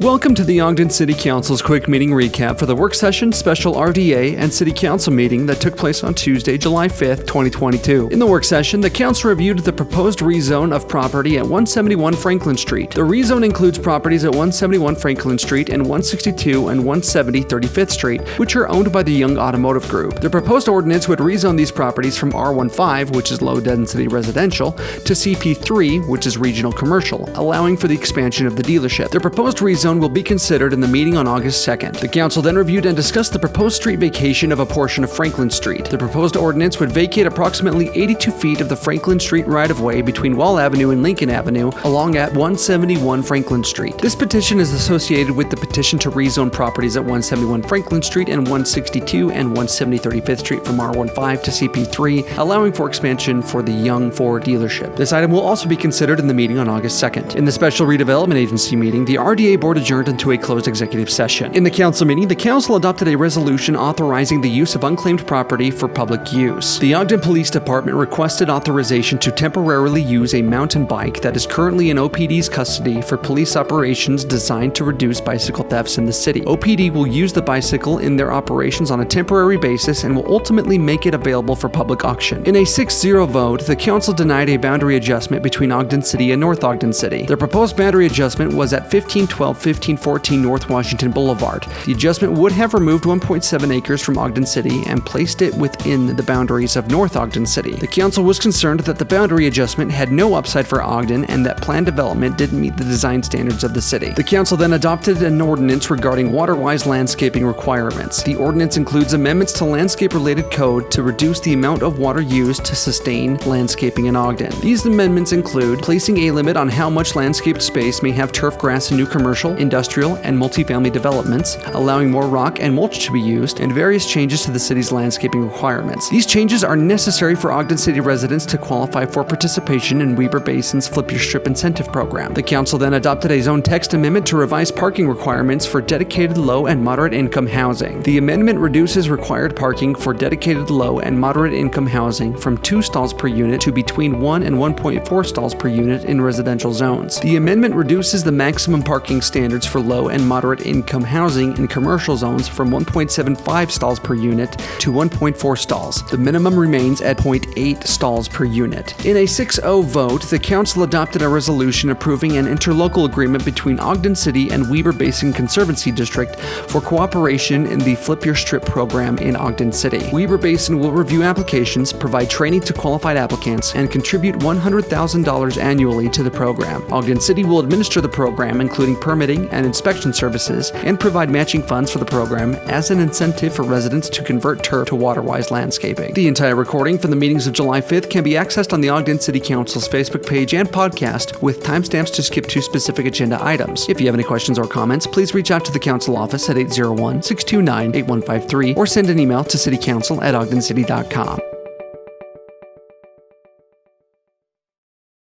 Welcome to the Ogden City Council's quick meeting recap for the work session, special RDA, and City Council meeting that took place on Tuesday, July 5th, 2022. In the work session, the Council reviewed the proposed rezone of property at 171 Franklin Street. The rezone includes properties at 171 Franklin Street and 162 and 170 35th Street, which are owned by the Young Automotive Group. The proposed ordinance would rezone these properties from R15, which is low-density residential, to CP3, which is regional commercial, allowing for the expansion of the dealership. The proposed rezone will be considered in the meeting on August 2nd. The Council then reviewed and discussed the proposed street vacation of a portion of Franklin Street. The proposed ordinance would vacate approximately 82 feet of the Franklin Street right-of-way between Wall Avenue and Lincoln Avenue along at 171 Franklin Street. This petition is associated with the petition to rezone properties at 171 Franklin Street and 162 and 170 35th Street from R15 to CP3, allowing for expansion for the Young Ford dealership. This item will also be considered in the meeting on August 2nd. In the Special Redevelopment Agency meeting, the RDA Board adjourned into a closed executive session. In the Council meeting, the Council adopted a resolution authorizing the use of unclaimed property for public use. The Ogden Police Department requested authorization to temporarily use a mountain bike that is currently in OPD's custody for police operations designed to reduce bicycle thefts in the city. OPD will use the bicycle in their operations on a temporary basis and will ultimately make it available for public auction. In a 6-0 vote, the Council denied a boundary adjustment between Ogden City and North Ogden City. The proposed boundary adjustment was at 1514 North Washington Boulevard. The adjustment would have removed 1.7 acres from Ogden City and placed it within the boundaries of North Ogden City. The Council was concerned that the boundary adjustment had no upside for Ogden and that planned development didn't meet the design standards of the city. The Council then adopted an ordinance regarding water-wise landscaping requirements. The ordinance includes amendments to landscape-related code to reduce the amount of water used to sustain landscaping in Ogden. These amendments include placing a limit on how much landscaped space may have turf grass in new commercial, industrial, and multifamily developments, allowing more rock and mulch to be used, and various changes to the city's landscaping requirements. These changes are necessary for Ogden City residents to qualify for participation in Weber Basin's Flip Your Strip incentive program. The Council then adopted a zone text amendment to revise parking requirements for dedicated low and moderate income housing. The amendment reduces required parking for dedicated low and moderate income housing from 2 stalls per unit to between 1 and 1.4 stalls per unit in residential zones. The amendment reduces the maximum parking standards for low and moderate income housing in commercial zones from 1.75 stalls per unit to 1.4 stalls. The minimum remains at 0.8 stalls per unit. In a 6-0 vote, the Council adopted a resolution approving an interlocal agreement between Ogden City and Weber Basin Conservancy District for cooperation in the Flip Your Strip program in Ogden City. Weber Basin will review applications, provide training to qualified applicants, and contribute $100,000 annually to the program. Ogden City will administer the program, including permitting and inspection services, and provide matching funds for the program as an incentive for residents to convert turf to water-wise landscaping. The entire recording from the meetings of July 5th can be accessed on the Ogden City Council's Facebook page and podcast with timestamps to skip to specific agenda items. If you have any questions or comments, please reach out to the Council office at 801-629-8153 or send an email to citycouncil@ogdencity.com.